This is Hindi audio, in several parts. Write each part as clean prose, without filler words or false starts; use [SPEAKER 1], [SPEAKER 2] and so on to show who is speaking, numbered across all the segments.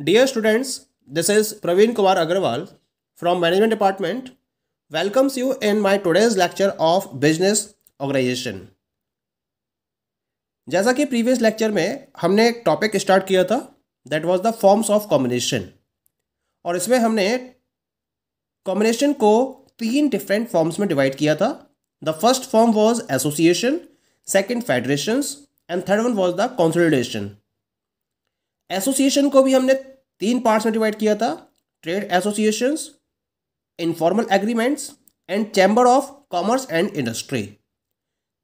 [SPEAKER 1] Dear students, this is Praveen Kumar Agarwal from Management Department. Welcomes you in my today's lecture of Business Organization. जैसा कि प्रीवियस लेक्चर में हमने एक टॉपिक स्टार्ट किया था that was the forms of combination, और इसमें हमने कॉम्बिनेशन को 3 डिफरेंट फॉर्म्स में डिवाइड किया था. The first form was association, second federations and third one was the consolidation. Association को भी हमने 3 पार्ट्स में डिवाइड किया था: trade associations, informal agreements and chamber of commerce and industry,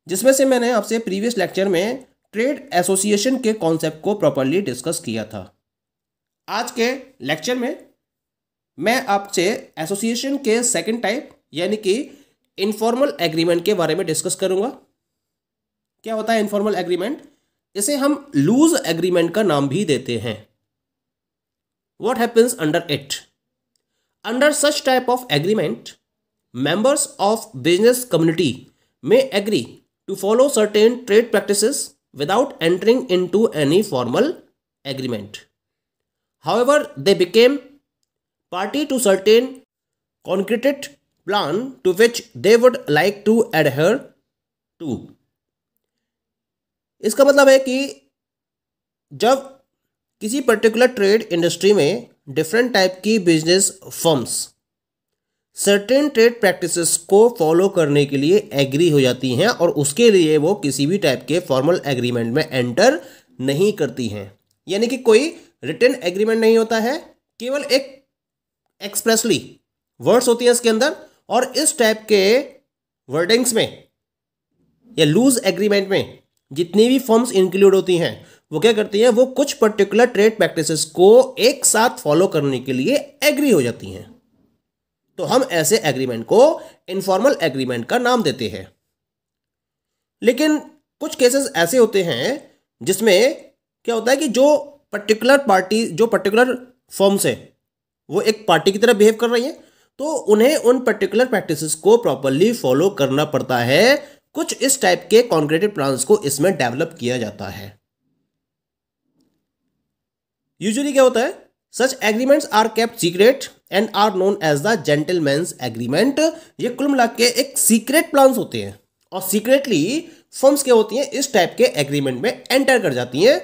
[SPEAKER 1] जिसमें से मैंने आपसे प्रीवियस लेक्चर में ट्रेड एसोसिएशन के कॉन्सेप्ट को प्रॉपर्ली डिस्कस किया था. आज के लेक्चर में मैं आपसे एसोसिएशन के सेकंड टाइप यानी कि इनफॉर्मल एग्रीमेंट के बारे में डिस्कस करूंगा. क्या होता है इनफॉर्मल एग्रीमेंट? इसे हम लूज एग्रीमेंट का नाम भी देते हैं. What happens under it? Under such type of agreement, members of business community may agree to follow certain trade practices without entering into any formal agreement. However, they became party to certain concrete plan to which they would like to adhere to. इसका मतलब है कि जब किसी पर्टिकुलर ट्रेड इंडस्ट्री में डिफरेंट टाइप की business firms certain trade practices को फॉलो करने के लिए एग्री हो जाती हैं और उसके लिए वो किसी भी टाइप के फॉर्मल एग्रीमेंट में एंटर नहीं करती हैं, यानी कि कोई रिटन एग्रीमेंट नहीं होता है, केवल एक एक्सप्रेसली वर्ड्स होती हैं इसके अंदर. और इस टाइप के वर्डिंग्स में या लूज एग्रीमेंट में जितनी भी फर्म्स इंक्लूड होती हैं वो क्या करती हैं, वो कुछ पर्टिकुलर ट्रेड प्रैक्टिसेस को एक साथ फॉलो करने के लिए एग्री हो जाती हैं. तो हम ऐसे एग्रीमेंट को इनफॉर्मल एग्रीमेंट का नाम देते हैं. लेकिन कुछ केसेस ऐसे होते हैं जिसमें क्या होता है कि जो पर्टिकुलर पार्टी, जो पर्टिकुलर फर्म्स है वो एक पार्टी की तरह बिहेव कर रही है, तो उन्हें उन पर्टिकुलर प्रैक्टिसेस को प्रॉपरली फॉलो करना पड़ता है. कुछ इस टाइप के कॉन्क्रीटेड प्लान्स को इसमें डेवलप किया जाता है. यूजुअली क्या होता है, such agreements are kept secret and are known as the gentleman's agreement. ये कुल मिला के एक सीक्रेट प्लान्स होते हैं और सीक्रेटली फर्म्स क्या होती हैं इस टाइप के एग्रीमेंट में एंटर कर जाती हैं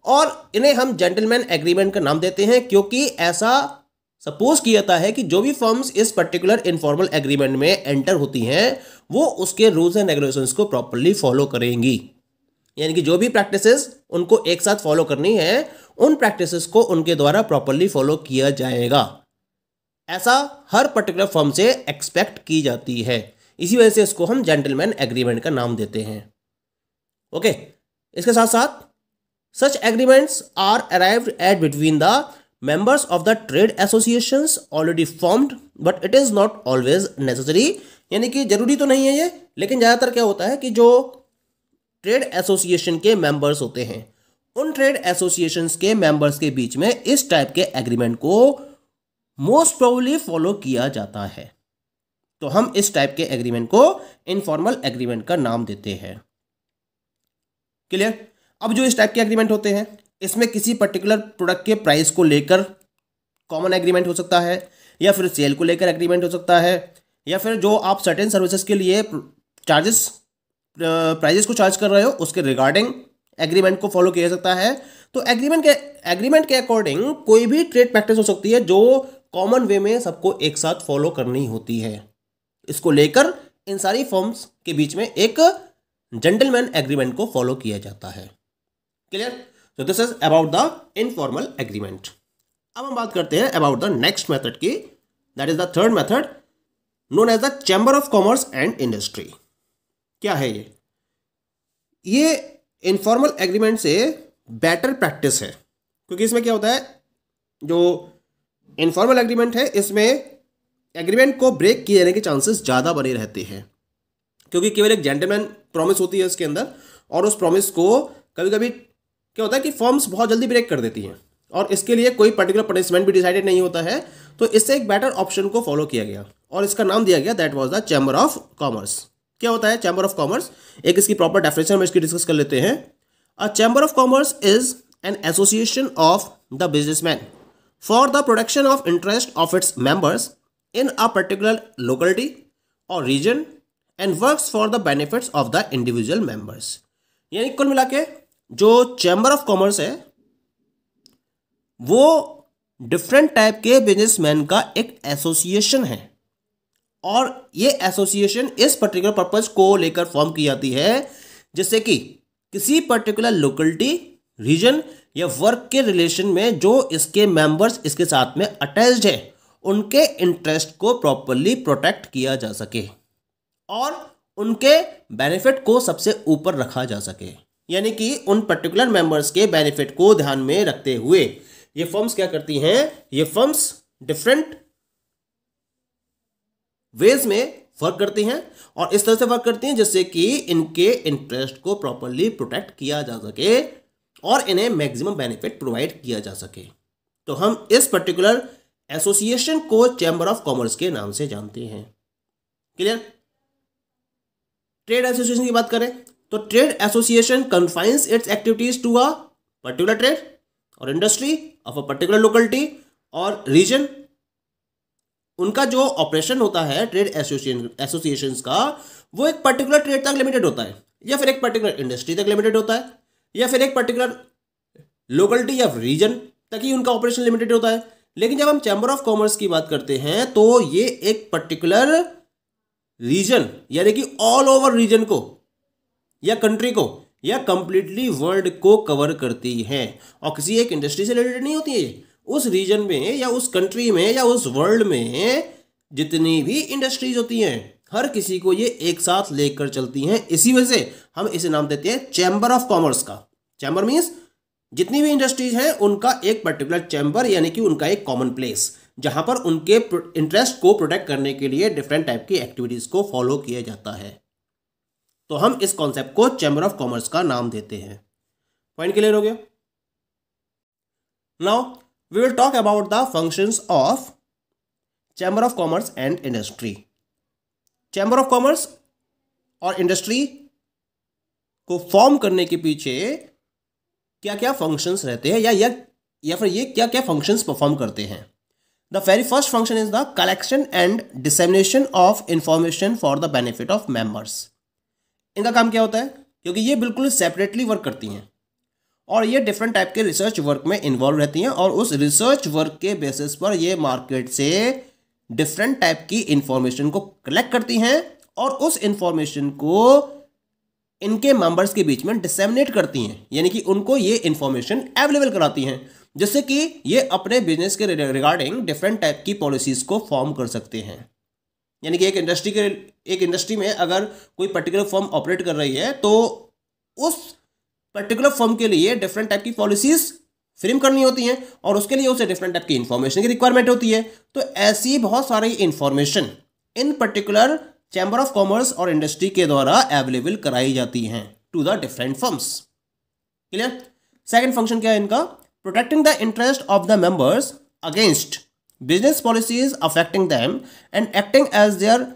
[SPEAKER 1] और इन्हें हम जेंटलमैन एग्रीमेंट का नाम देते हैं, क्योंकि ऐसा सपोज किया जाता है कि जो भी फर्म्स इस पर्टिकुलर इनफॉर्मल एग्रीमेंट में एंटर होती हैं वो उसके रूल्स एंड रेगुलेशंस को प्रॉपर्ली फॉलो करेंगी. यानी कि जो भी प्रैक्टिसेस उनको एक साथ फॉलो करनी है उन प्रैक्टिसेस को उनके द्वारा प्रॉपर्ली फॉलो किया जाएगा. ऐसा हर पर्टिकुलर फर्म से एक्सपेक्ट की जाती है. इसी वजह से इसको हम जेंटलमैन एग्रीमेंट का नाम देते हैं. ओके, इसके साथ साथ such agreements are arrived at between the members of the trade associations already formed but it is not always necessary. यानी कि जरूरी तो नहीं है ये, लेकिन ज़्यादातर क्या होता है कि जो ट्रेड एसोसिएशन के मेंबर्स होते हैं उन ट्रेड एसोसिएशंस के मेंबर्स के बीच में इस टाइप के एग्रीमेंट को मोस्ट प्रोबेबली फॉलो किया जाता है. तो हम इस टाइप के एग्रीमेंट को इनफॉर्मल एग्रीमेंट का नाम देते हैं. क्लियर? अब जो इस टाइप के एग्रीमेंट होते हैं इसमें किसी पर्टिकुलर प्रोडक्ट के प्राइस को लेकर कॉमन एग्रीमेंट हो सकता है, या फिर सेल को लेकर एग्रीमेंट हो सकता है, या फिर जो आप सर्टेन सर्विसेज के लिए प्राइजेस को चार्ज कर रहे हो उसके रिगार्डिंग एग्रीमेंट को फॉलो किया जा सकता है. तो एग्रीमेंट के अकॉर्डिंग कोई भी ट्रेड प्रैक्टिस हो सकती है जो कॉमन वे में सबको एक साथ फॉलो करनी होती है. इसको लेकर इन सारी फर्म्स के बीच में एक जेंटलमैन एग्रीमेंट को फॉलो किया जाता है. क्लियर? तो this is about the informal agreement. अब हम बात करते हैं अबाउट द नेक्स्ट मेथड की, that is the third method known as the chamber of commerce and industry. क्या है ये? ये इनफॉर्मल एग्रीमेंट से बेटर प्रैक्टिस है, क्योंकि इसमें क्या होता है, जो इनफॉर्मल एग्रीमेंट है इसमें एग्रीमेंट को ब्रेक किए जाने के चांसेस ज़्यादा बने रहते हैं, क्योंकि केवल एक जेंटलमैन प्रॉमिस होती है इसके अंदर, और उस प्रॉमिस को कभी कभी क्या होता है कि फर्म्स बहुत जल्दी ब्रेक कर देती हैं और इसके लिए कोई पर्टिकुलर पनिशमेंट भी डिसाइडेड नहीं होता है. तो इससे एक बेटर ऑप्शन को फॉलो किया गया और इसका नाम दिया गया, that was the chamber of commerce. क्या होता है चैम्बर ऑफ कॉमर्स? एक इसकी प्रॉपर डेफिनेशन में इसकी डिस्कस कर लेते हैं. A chamber of commerce is an association of the businessmen for the protection of interest of its members in a particular locality और region and works for the benefits of the individual members. यानी कुल मिला के जो चैम्बर ऑफ कॉमर्स है वो डिफरेंट टाइप के बिजनेसमैन का एक एसोसिएशन है, और ये एसोसिएशन इस पर्टिकुलर पर्पज को लेकर फॉर्म की जाती है जिससे कि किसी पर्टिकुलर लोकेलिटी, रीजन या वर्क के रिलेशन में जो इसके मेंबर्स इसके साथ में अटैच्ड है उनके इंटरेस्ट को प्रॉपरली प्रोटेक्ट किया जा सके और उनके बेनिफिट को सबसे ऊपर रखा जा सके। यानी कि उन पर्टिकुलर मेंबर्स के बेनिफिट को ध्यान में रखते हुए ये फर्म्स क्या करती हैं, ये फर्म्स डिफरेंट वेज में वर्क करती हैं और इस तरह से वर्क करती हैं जिससे कि इनके इंटरेस्ट को प्रॉपरली प्रोटेक्ट किया जा सके और इन्हें मैक्सिमम बेनिफिट प्रोवाइड किया जा सके। तो हम इस पर्टिकुलर एसोसिएशन को चैम्बर ऑफ कॉमर्स के नाम से जानते हैं। क्लियर? ट्रेड एसोसिएशन की बात करें तो trade association confines its activities to a particular trade और industry of a particular locality और रीजन। उनका जो ऑपरेशन होता है ट्रेड एसोसिएशंस का वो एक पर्टिकुलर ट्रेड तक लिमिटेड होता है या फिर एक पर्टिकुलर इंडस्ट्री तक लिमिटेड होता है या फिर एक पर्टिकुलर लोकेलिटी या रीजन तक ही उनका ऑपरेशन लिमिटेड होता है। लेकिन जब हम चैम्बर ऑफ कॉमर्स की बात करते हैं तो ये एक पर्टिकुलर रीजन यानी कि ऑल ओवर रीजन को या कंट्री को या कंप्लीटली वर्ल्ड को कवर करती है और किसी एक इंडस्ट्री से रिलेटेड नहीं होती है। ये उस रीजन में या उस कंट्री में या उस वर्ल्ड में जितनी भी इंडस्ट्रीज होती हैं हर किसी को ये एक साथ लेकर चलती हैं। इसी वजह से हम इसे नाम देते हैं चैम्बर ऑफ कॉमर्स का। चैम्बर मीन्स जितनी भी इंडस्ट्रीज हैं उनका एक पर्टिकुलर चैम्बर यानी कि उनका एक कॉमन प्लेस जहां पर उनके इंटरेस्ट को प्रोटेक्ट करने के लिए डिफरेंट टाइप की एक्टिविटीज को फॉलो किया जाता है। तो हम इस कॉन्सेप्ट को चैम्बर ऑफ कॉमर्स का नाम देते हैं। पॉइंट क्लियर हो गया? Now we will talk about the functions of chamber of commerce and industry. Chamber of commerce और इंडस्ट्री को फॉर्म करने के पीछे क्या क्या फंक्शंस रहते हैं या फिर ये क्या क्या फंक्शंस परफॉर्म करते हैं। The very first function is the collection and dissemination of information for the benefit of members. इनका काम क्या होता है? क्योंकि ये बिल्कुल सेपरेटली वर्क करती हैं और ये डिफरेंट टाइप के रिसर्च वर्क में इन्वॉल्व रहती हैं और उस रिसर्च वर्क के बेसिस पर ये मार्केट से डिफरेंट टाइप की इंफॉर्मेशन को कलेक्ट करती हैं और उस इंफॉर्मेशन को इनके मेंबर्स के बीच में डिसेमिनेट करती हैं, यानी कि उनको ये इंफॉर्मेशन अवेलेबल कराती हैं जिससे कि ये अपने बिजनेस के रिगार्डिंग डिफरेंट टाइप की पॉलिसीज को फॉर्म कर सकते हैं। यानी कि एक इंडस्ट्री में अगर कोई पर्टिकुलर फर्म ऑपरेट कर रही है तो उस पर्टिकुलर फर्म के लिए डिफरेंट टाइप की पॉलिसीज फ्रेम करनी होती हैं और उसके लिए उसे डिफरेंट टाइप की इंफॉर्मेशन की रिक्वायरमेंट होती है। तो ऐसी बहुत सारी इंफॉर्मेशन इन पर्टिकुलर चैम्बर ऑफ कॉमर्स और इंडस्ट्री के द्वारा अवेलेबल कराई जाती हैं to the different firms. Clear? Second function क्या है इनका? Protecting the interest of the members against business policies affecting them and acting as their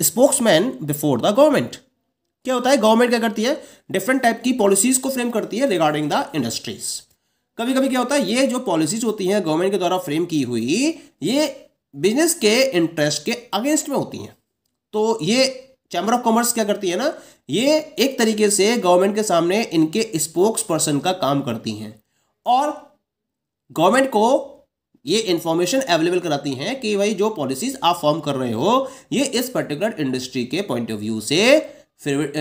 [SPEAKER 1] spokesman before the government. क्या होता है? गवर्नमेंट क्या करती है? डिफरेंट टाइप की पॉलिसीज को फ्रेम करती है रिगार्डिंग द इंडस्ट्रीज। कभी कभी क्या होता है, ये जो पॉलिसीज होती हैं गवर्नमेंट के द्वारा फ्रेम की हुई ये बिजनेस के इंटरेस्ट के अगेंस्ट में होती हैं। तो ये चैम्बर ऑफ कॉमर्स क्या करती है ना, ये एक तरीके से गवर्नमेंट के सामने इनके स्पोक्स पर्सन का काम करती हैं और गवर्नमेंट को ये इंफॉर्मेशन अवेलेबल कराती हैं कि भाई जो पॉलिसीज आप फॉर्म कर रहे हो ये इस पर्टिकुलर इंडस्ट्री के पॉइंट ऑफ व्यू से फिर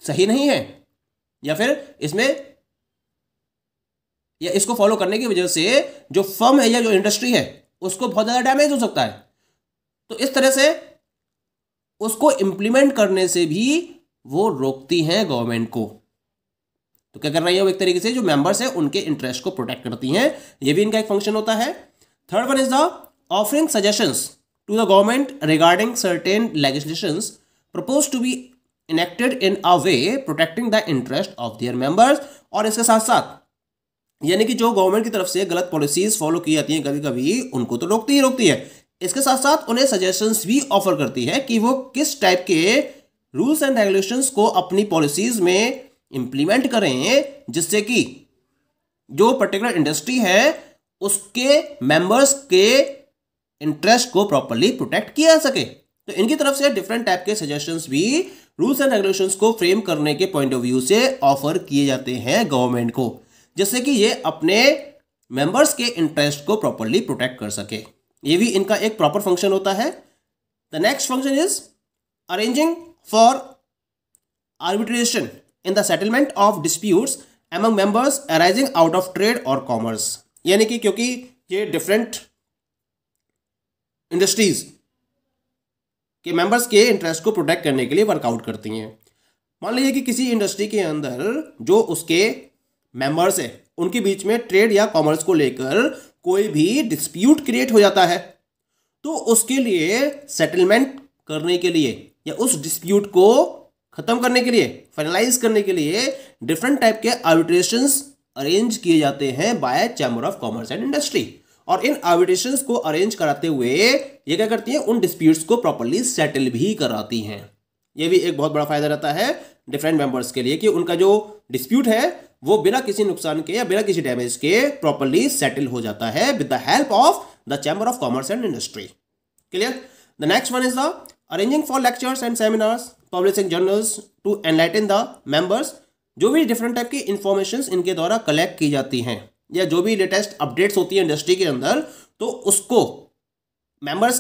[SPEAKER 1] सही नहीं है या फिर इसमें या इसको फॉलो करने की वजह से जो फर्म है या जो इंडस्ट्री है उसको बहुत ज़्यादा डैमेज हो सकता है। तो इस तरह से उसको इंप्लीमेंट करने से भी वो रोकती हैं गवर्नमेंट को। तो क्या कर रही है वो? एक तरीके से जो मेंबर्स हैं उनके इंटरेस्ट को प्रोटेक्ट करती हैं, ये भी इनका एक फंक्शन होता है। Third one is the offering suggestions to the government regarding certain legislations propose to be enacted in a way protecting the interest of their members. और इसके साथ साथ यानी कि जो गवर्नमेंट की तरफ से गलत पॉलिसीज फॉलो की जाती हैं कभी कभी उनको तो रोकती ही रोकती है, इसके साथ साथ उन्हें सजेशंस भी ऑफर करती है कि वो किस टाइप के रूल्स एंड रेगुलेशंस को अपनी पॉलिसीज में इंप्लीमेंट करें जिससे कि जो पर्टिकुलर इंडस्ट्री है उसके मेंबर्स के इंटरेस्ट को प्रॉपरली प्रोटेक्ट किया जा सके। तो इनकी तरफ से डिफरेंट टाइप के सजेशंस भी रूल्स एंड रेगुलेशंस को फ्रेम करने के पॉइंट ऑफ व्यू से ऑफर किए जाते हैं गवर्नमेंट को, जिससे कि ये अपने मेंबर्स के इंटरेस्ट को प्रॉपरली प्रोटेक्ट कर सके। ये भी इनका एक प्रॉपर फंक्शन होता है। The next function is arranging for arbitration in the settlement of disputes among members arising out of trade और कॉमर्स। यानी कि क्योंकि ये डिफरेंट इंडस्ट्रीज के मेंबर्स के इंटरेस्ट को प्रोटेक्ट करने के लिए वर्कआउट करती हैं। मान लीजिए कि किसी इंडस्ट्री के अंदर जो उसके मेंबर्स है उनके बीच में ट्रेड या कॉमर्स को लेकर कोई भी डिस्प्यूट क्रिएट हो जाता है, तो उसके लिए सेटलमेंट करने के लिए या उस डिस्प्यूट को खत्म करने के लिए, फाइनलाइज करने के लिए डिफरेंट टाइप के आर्बिट्रेशंस अरेंज किए जाते हैं by chamber of commerce and industry. और इन आर्बिट्रेशंस को अरेंज कराते हुए ये क्या करती हैं, उन डिस्प्यूट्स को प्रॉपर्ली सेटल भी कराती हैं। ये भी एक बहुत बड़ा फायदा रहता है डिफरेंट मेंबर्स के लिए कि उनका जो डिस्प्यूट है वो बिना किसी नुकसान के या बिना किसी डैमेज के प्रॉपर्ली सेटल हो जाता है with the help of the chamber of commerce and industry. Clear? The next one is the arranging for lectures and seminars, publishing journals to enlighten the members. जो भी डिफरेंट टाइप की इंफॉर्मेशन इनके द्वारा कलेक्ट की जाती हैं या जो भी लेटेस्ट अपडेट्स होती है इंडस्ट्री के अंदर, तो उसको मेंबर्स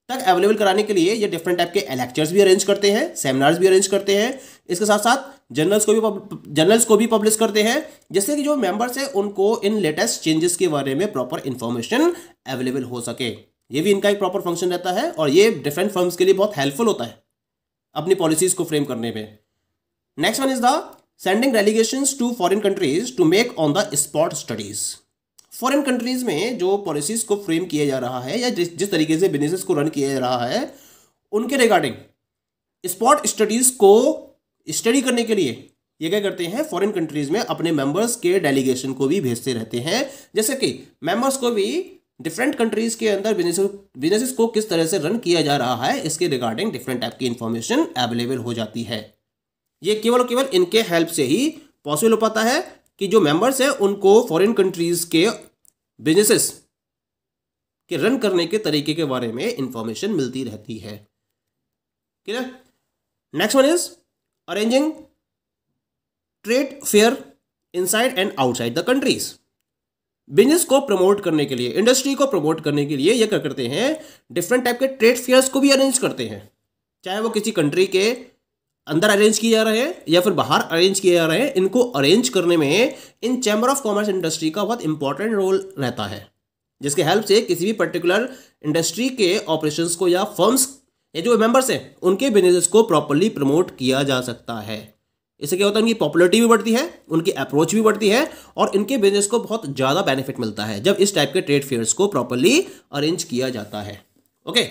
[SPEAKER 1] तक अवेलेबल कराने के लिए ये डिफरेंट टाइप के लेक्चर्स भी अरेंज करते हैं, सेमिनार्स भी अरेंज करते हैं। इसके साथ साथ जर्नल्स को भी पब्लिश करते हैं, जिससे कि जो मेंबर्स हैं उनको इन लेटेस्ट चेंजेस के बारे में प्रॉपर इंफॉर्मेशन अवेलेबल हो सके। ये भी इनका एक प्रॉपर फंक्शन रहता है और ये डिफरेंट फर्म्स के लिए बहुत हेल्पफुल होता है अपनी पॉलिसीज को फ्रेम करने में। Next one is the sending delegations to foreign countries to make on the spot studies. Foreign countries में जो पॉलिसीज को फ्रेम किया जा रहा है या जिस तरीके से बिजनेसेस को रन किया जा रहा है उनके रिगार्डिंग स्पॉट स्टडीज को स्टडी करने के लिए ये क्या करते हैं, फॉरेन कंट्रीज में अपने मेंबर्स के डेलीगेशन को भी भेजते रहते हैं, जैसे कि मेंबर्स को भी डिफरेंट कंट्रीज के अंदर बिजनेसेस को किस तरह से रन किया जा रहा है इसके रिगार्डिंग डिफरेंट टाइप की इंफॉर्मेशन अवेलेबल हो जाती है। ये केवल और केवल इनके हेल्प से ही पॉसिबल हो पाता है कि जो मेंबर्स हैं उनको फॉरेन कंट्रीज के बिजनेसेस के रन करने के तरीके के बारे में इंफॉर्मेशन मिलती रहती है। Clear? Next one is arranging trade fair inside and outside the countries. Business को प्रमोट करने के लिए, इंडस्ट्री को प्रमोट करने के लिए ये क्या करते हैं, डिफरेंट टाइप के ट्रेड फेयर्स को भी अरेंज करते हैं, चाहे वो किसी कंट्री के अंदर अरेंज किए जा रहे हैं या फिर बाहर अरेंज किए जा रहे हैं। इनको अरेंज करने में इन चैम्बर ऑफ कॉमर्स इंडस्ट्री का बहुत इंपॉर्टेंट रोल रहता है, जिसके हेल्प से किसी भी पर्टिकुलर इंडस्ट्री के ऑपरेशंस को या फर्म्स या जो मेंबर्स हैं उनके बिजनेस को प्रॉपर्ली प्रमोट किया जा सकता है। इससे क्या होता है, उनकी पॉपुलरिटी भी बढ़ती है, उनकी अप्रोच भी बढ़ती है और इनके बिजनेस को बहुत ज़्यादा बेनिफिट मिलता है जब इस टाइप के ट्रेड फेयर्स को प्रॉपर्ली अरेंज किया जाता है। Okay,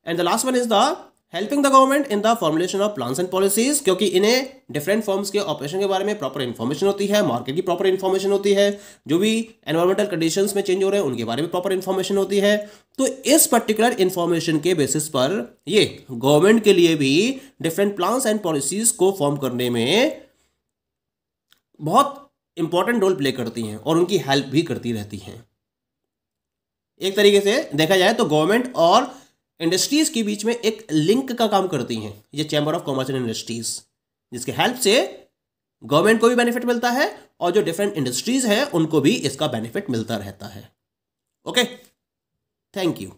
[SPEAKER 1] and the last one is the helping the government in the formulation of plans and policies, क्योंकि इन्हें डिफरेंट फर्म्स के ऑपरेशन के बारे में प्रॉपर इन्फॉर्मेशन होती है, मार्केट की प्रॉपर इन्फॉर्मेशन होती है, जो भी एनवायरमेंटल कंडीशंस में चेंज हो रहे हैं उनके बारे में प्रॉपर इन्फॉर्मेशन होती है। तो इस पर्टिकुलर इन्फॉर्मेशन के बेसिस पर ये गवर्नमेंट के लिए भी डिफरेंट प्लान्स एंड पॉलिसीज को फॉर्म करने में बहुत इंपॉर्टेंट रोल प्ले करती हैं और उनकी हेल्प भी करती रहती हैं। एक तरीके से देखा जाए तो गवर्नमेंट और इंडस्ट्रीज के बीच में एक लिंक का काम करती हैं ये chamber of commerce and industries, जिसके हेल्प से गवर्नमेंट को भी बेनिफिट मिलता है और जो डिफरेंट इंडस्ट्रीज हैं उनको भी इसका बेनिफिट मिलता रहता है। Okay, thank you.